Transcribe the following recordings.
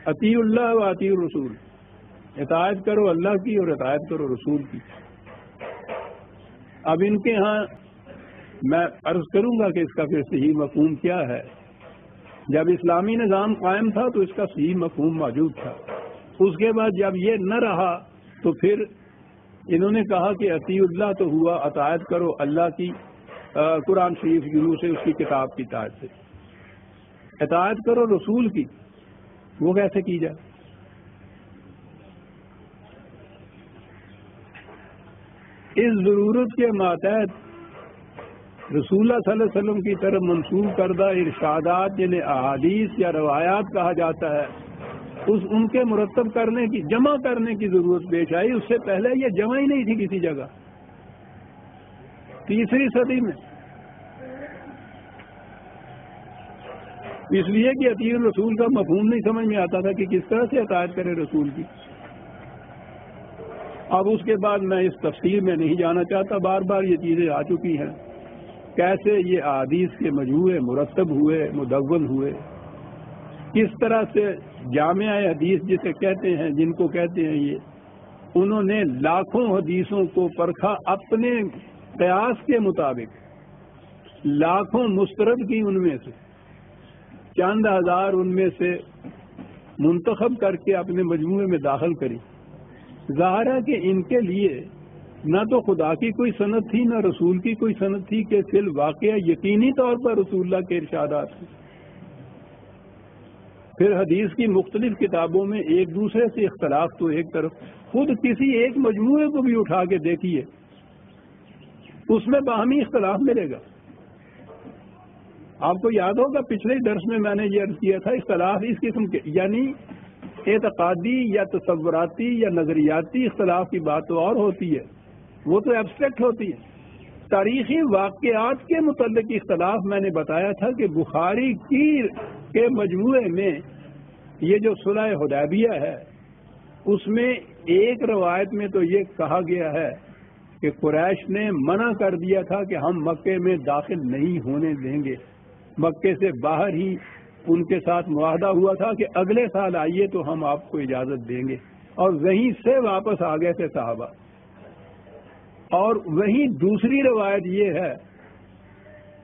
اطیعوا اللہ و اطیعوا الرسول، اطاعت کرو اللہ کی اور اطاعت کرو رسول کی۔ اب ان کے ہاں میں عرض کروں گا کہ اس کا پھر صحیح مفہوم کیا ہے۔ جب اسلامی نظام قائم تھا تو اس کا صحیح مفہوم موجود تھا، اس کے بعد جب یہ نہ رہا تو پھر انہوں نے کہا کہ اطیعوا اللہ تو ہوا اطاعت کرو اللہ کی قرآن شریف شروع سے اس کی کتاب کی اطاعت سے، اطاعت کرو رسول کی، وہ کیسے کی جائے؟ اس ضرورت کے ماتحت رسول اللہ صلی اللہ علیہ وسلم کی طرف منسوب کردہ ارشادات جنہیں احادیث یا روایات کہا جاتا ہے، ان کے مرتب کرنے کی، جمع کرنے کی ضرورت پیش آئی۔ اس سے پہلے یہ جمع ہی نہیں تھی کسی جگہ، تیسری صدی میں، اس لیے کہ اطیع الرسول کا مفہوم نہیں سمجھ میں آتا تھا کہ کس طرح سے اطاعت کرے رسول کی۔ اب اس کے بعد میں اس تفصیل میں نہیں جانا چاہتا، بار بار یہ چیزیں آ چکی ہیں، کیسے یہ احادیث کے مجموعے مرتب ہوئے، مدون ہوئے، کس طرح سے جامع حدیث جسے کہتے ہیں، جن کو کہتے ہیں یہ، انہوں نے لاکھوں حدیثوں کو پرکھا اپنے قیاس کے مطابق، لاکھوں مسترد کی، ان میں سے چند ہزار ان میں سے منتخب کر کے اپنے مجموعے میں داخل کری۔ ظاہر ہے کہ ان کے لیے نہ تو خدا کی کوئی سند تھی نہ رسول کی کوئی سند تھی کہ فی الواقعہ یقینی طور پر رسول اللہ کے ارشادات ہیں۔ پھر حدیث کی مختلف کتابوں میں ایک دوسرے سے اختلاف تو ایک طرف، خود کسی ایک مجموعے کو بھی اٹھا کے دیکھیے، اس میں باہمی اختلاف ملے گا۔ آپ کو یاد ہوگا پچھلے درس میں نے یہ عرض کیا تھا، اختلاف اس قسم کے یعنی اعتقادی یا تصوراتی یا نظریاتی اختلاف کی بات تو اور ہوتی ہے، وہ تو ایبسٹریکٹ ہوتی ہے۔ تاریخی واقعات کے متعلق اختلاف میں نے بتایا تھا کہ بخاری کے مجموعے میں یہ جو صلح حدیبیہ ہے، اس میں ایک روایت میں تو یہ کہا گیا ہے کہ قریش نے منع کر دیا تھا کہ ہم مکے میں داخل نہیں ہونے دیں گے، مکے سے باہر ہی ان کے ساتھ معاہدہ ہوا تھا کہ اگلے سال آئیے تو ہم آپ کو اجازت دیں گے، اور وہیں سے واپس آ گئے تھے صحابہ۔ اور وہیں دوسری روایت یہ ہے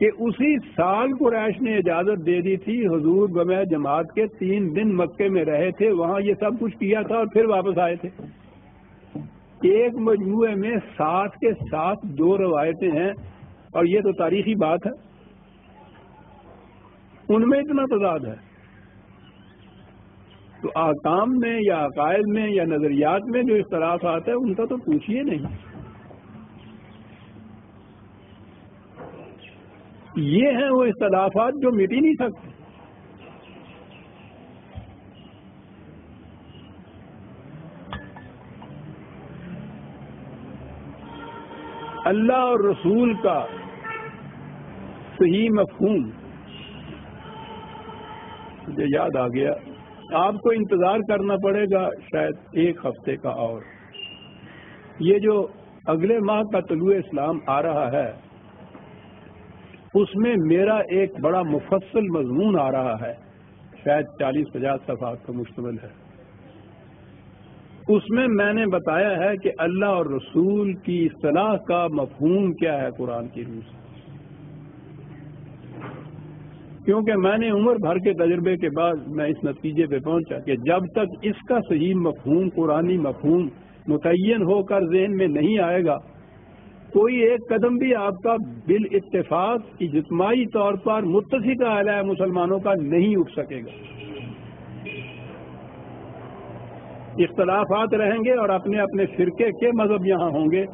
کہ اسی سال قریش نے اجازت دے دی تھی، حضور بمع جماعت کے 3 دن مکے میں رہے تھے، وہاں یہ سب کچھ کیا تھا اور پھر واپس آئے تھے۔ ایک مجموعے میں 7 کے 7 2 روایتیں ہیں، اور یہ تو تاریخی بات ہے، ان میں اتنا تضاد ہے۔ تو احکام میں یا عقائد میں یا نظریات میں جو اختلافات ہیں ان کا تو پوچھیے نہیں۔ یہ ہیں وہ اختلافات جو مٹ ہی نہیں سکتے۔ اللہ اور رسول کا صحیح مفہوم مجھے یاد آ گیا، آپ کو انتظار کرنا پڑے گا شاید 1 ہفتے کا، اور یہ جو اگلے ماہ کا طلوع اسلام آ رہا ہے اس میں میرا ایک بڑا مفصل مضمون آ رہا ہے، شاید 40-50 صفحات کا مشتمل ہے۔ اس میں نے بتایا ہے کہ اللہ اور رسول کی اصطلاح کا مفہوم کیا ہے قرآن کی روح سے، کیونکہ میں نے عمر بھر کے تجربے کے بعد میں اس نتیجے پہ پہنچا کہ جب تک اس کا صحیح مفہوم، قرآنی مفہوم متعین ہو کر ذہن میں نہیں آئے گا، کوئی ایک قدم بھی آپ کا بالاتفاق اجتماعی طور پر متفقہ علیہ مسلمانوں کا نہیں اٹھ سکے گا۔ اختلافات رہیں گے اور اپنے اپنے فرقے کے مذہب یہاں ہوں گے،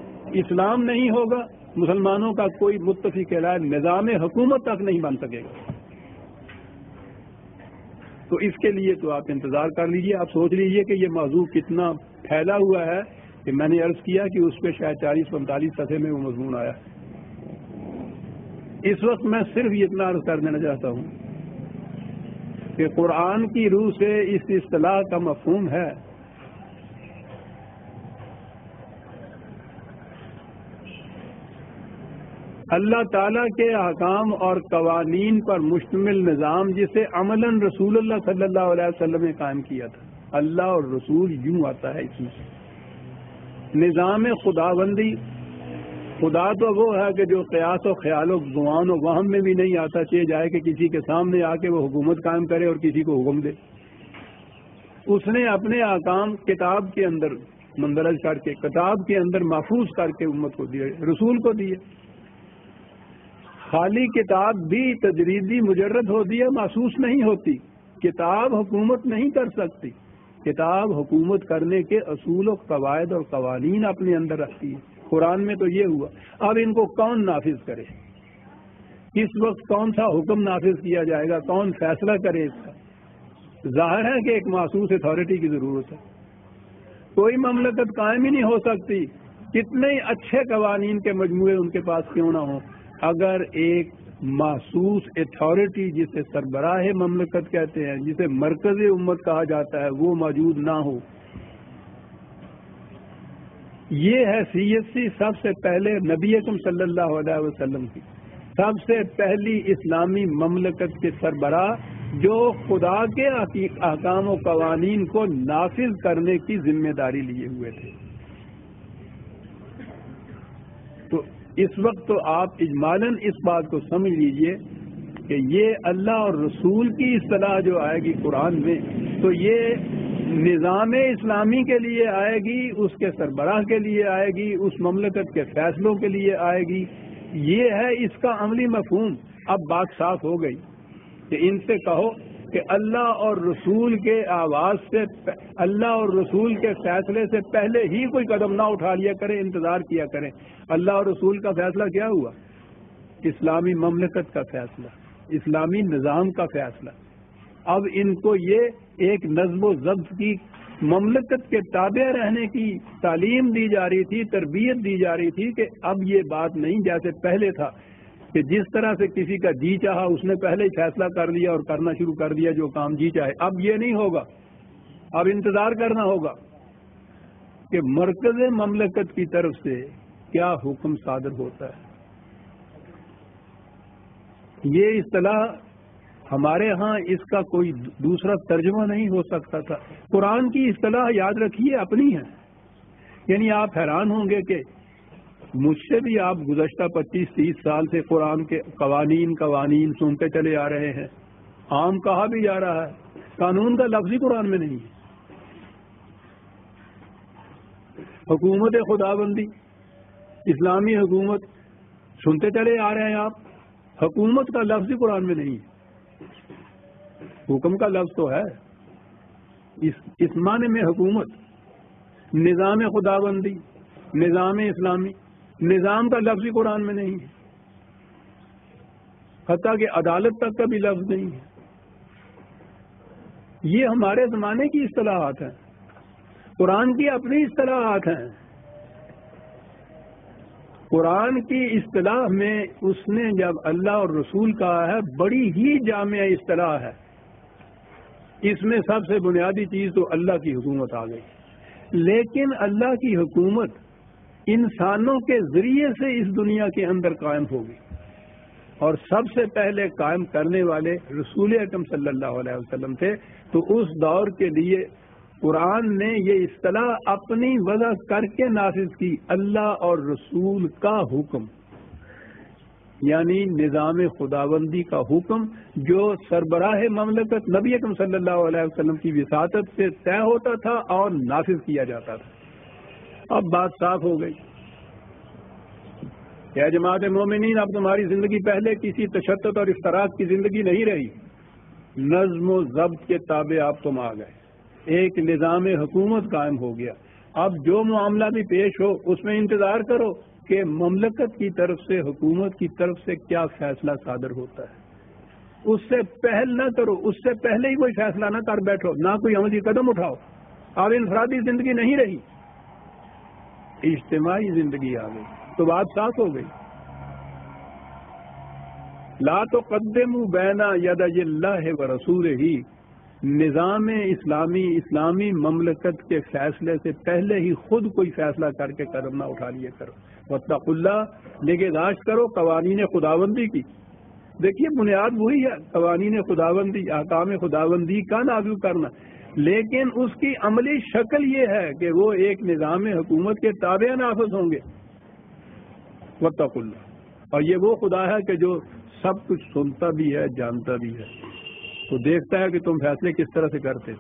اسلام نہیں ہوگا، مسلمانوں کا کوئی متفق علیہ نظام حکومت تک نہیں بن سکے گا۔ تو اس کے لیے تو آپ انتظار کر لیجئے، آپ سوچ لیجئے کہ یہ موضوع کتنا پھیلا ہوا ہے، کہ میں نے عرض کیا کہ اس پہ شاید 40-45 صفحے میں وہ مضمون آیا۔ اس وقت میں صرف اتنا عرض کر دینا چاہتا ہوں کہ قرآن کی روح سے اس اصطلاح کا مفہوم ہے اللہ تعالیٰ کے احکام اور قوانین پر مشتمل نظام جسے عملاً رسول اللہ صلی اللہ علیہ وسلم نے قائم کیا تھا. اللہ اور رسول یوں آتا ہے اس میں نظام خداوندی. خدا تو وہ ہے کہ جو قیاس و خیال و گمان و وہم میں بھی نہیں آتا، چاہے جائے کہ کسی کے سامنے آ کے وہ حکومت قائم کرے اور کسی کو حکم دے. اس نے اپنے احکام کتاب کے اندر مندرج کر کے، کتاب کے اندر محفوظ کر کے امت کو دیے، رسول کو دیے. خالی کتاب بھی تجریدی مجرد ہوتی ہے، محسوس نہیں ہوتی. کتاب حکومت نہیں کر سکتی. کتاب حکومت کرنے کے اصول و قواعد اور قوانین اپنے اندر رکھتی ہے. قرآن میں تو یہ ہوا. اب ان کو کون نافذ کرے؟ کس وقت کون سا حکم نافذ کیا جائے گا؟ کون فیصلہ کرے اس کا؟ ظاہر ہے کہ ایک محسوس اتھارٹی کی ضرورت ہے. کوئی مملکت قائم ہی نہیں ہو سکتی کتنے ہی اچھے قوانین کے مجموعے ان کے پاس کیوں نہ ہوں، اگر ایک محسوس اتھارٹی جسے سربراہ مملکت کہتے ہیں، جسے مرکز امت کہا جاتا ہے، وہ موجود نہ ہو. یہ حیثیت سی سب سے پہلے نبی اکرم صلی اللہ علیہ وسلم کی، سب سے پہلی اسلامی مملکت کے سربراہ جو خدا کے احکام و قوانین کو نافذ کرنے کی ذمہ داری لیے ہوئے تھے. تو اس وقت تو آپ اجمالاً اس بات کو سمجھ لیجئے کہ یہ اللہ اور رسول کی اصطلاح جو آئے گی قرآن میں، تو یہ نظام اسلامی کے لیے آئے گی، اس کے سربراہ کے لیے آئے گی، اس مملکت کے فیصلوں کے لیے آئے گی. یہ ہے اس کا عملی مفہوم. اب بات صاف ہو گئی کہ ان سے کہو کہ اللہ اور رسول کے آواز سے، اللہ اور رسول کے فیصلے سے پہلے ہی کوئی قدم نہ اٹھا لیا کریں، انتظار کیا کریں. اللہ اور رسول کا فیصلہ کیا ہوا؟ اسلامی مملکت کا فیصلہ، اسلامی نظام کا فیصلہ. اب ان کو یہ ایک نظم و ضبط کی، مملکت کے تابع رہنے کی تعلیم دی جا رہی تھی، تربیت دی جا رہی تھی کہ اب یہ بات نہیں جیسے پہلے تھا کہ جس طرح سے کسی کا جی چاہا اس نے پہلے ہی فیصلہ کر لیا اور کرنا شروع کر دیا جو کام جی چاہے. اب یہ نہیں ہوگا. اب انتظار کرنا ہوگا کہ مرکز مملکت کی طرف سے کیا حکم صادر ہوتا ہے. یہ اصطلاح ہمارے ہاں اس کا کوئی دوسرا ترجمہ نہیں ہو سکتا تھا. قرآن کی اصطلاح یاد رکھیے اپنی ہے. یعنی آپ حیران ہوں گے کہ مجھ سے بھی آپ گزشتہ 25-30 سال سے قرآن کے قوانین سنتے چلے آ رہے ہیں. عام کہا بھی جا رہا ہے، قانون کا لفظ ہی قرآن میں نہیں ہے. حکومت خداوندی، اسلامی حکومت سنتے چلے آ رہے ہیں آپ، حکومت کا لفظ ہی قرآن میں نہیں ہے. حکم کا لفظ تو ہے، اس معنی میں حکومت، نظام خداوندی، نظام اسلامی، نظام کا لفظ ہی قرآن میں نہیں ہے. حتیٰ کہ عدالت تک کا بھی لفظ نہیں ہے. یہ ہمارے زمانے کی اصطلاحات ہیں، قرآن کی اپنی اصطلاحات ہیں. قرآن کی اصطلاح میں اس نے جب اللہ اور رسول کہا ہے، بڑی ہی جامع اصطلاح ہے. اس میں سب سے بنیادی چیز تو اللہ کی حکومت آ گئی. لیکن اللہ کی حکومت انسانوں کے ذریعے سے اس دنیا کے اندر قائم ہوگی، اور سب سے پہلے قائم کرنے والے رسول اکرم صلی اللہ علیہ وسلم تھے. تو اس دور کے لیے قرآن نے یہ اصطلاح اپنی وضع کر کے نافذ کی، اللہ اور رسول کا حکم، یعنی نظام خداوندی کا حکم جو سربراہ مملکت نبی اکرم صلی اللہ علیہ وسلم کی وساطت سے طے ہوتا تھا اور نافذ کیا جاتا تھا. اب بات صاف ہو گئی. کیا جماعت مومنین، اب تمہاری زندگی پہلے کسی تشدد اور افتراق کی زندگی نہیں رہی. نظم و ضبط کے تابع آپ تم آ گئے، ایک نظام حکومت قائم ہو گیا. اب جو معاملہ بھی پیش ہو اس میں انتظار کرو کہ مملکت کی طرف سے، حکومت کی طرف سے کیا فیصلہ صادر ہوتا ہے. اس سے پہل نہ کرو، اس سے پہلے ہی کوئی فیصلہ نہ کر بیٹھو، نہ کوئی عملی قدم اٹھاؤ. اب انفرادی زندگی نہیں رہی، اجتماعی زندگی آ گئی. تو بات صاف ہو گئی. لا تقدموا بین یدی اللہ ورسولہ، نظام اسلامی مملکت کے فیصلے سے پہلے ہی خود کوئی فیصلہ کر کے قدم نہ اٹھا لیے کرو. واتقوا اللہ، نگہداشت کرو قوانین خداوندی کی۔ دیکھیے بنیاد وہی ہے، قوانین خداوندی، احکام خداوندی کا نافذ کرنا، لیکن اس کی عملی شکل یہ ہے کہ وہ ایک نظام حکومت کے تابع نافذ ہوں گے۔ واتقوا اللہ، اور یہ وہ خدا ہے کہ جو سب کچھ سنتا بھی ہے، جانتا بھی ہے، وہ دیکھتا ہے کہ تم فیصلے کس طرح سے کرتے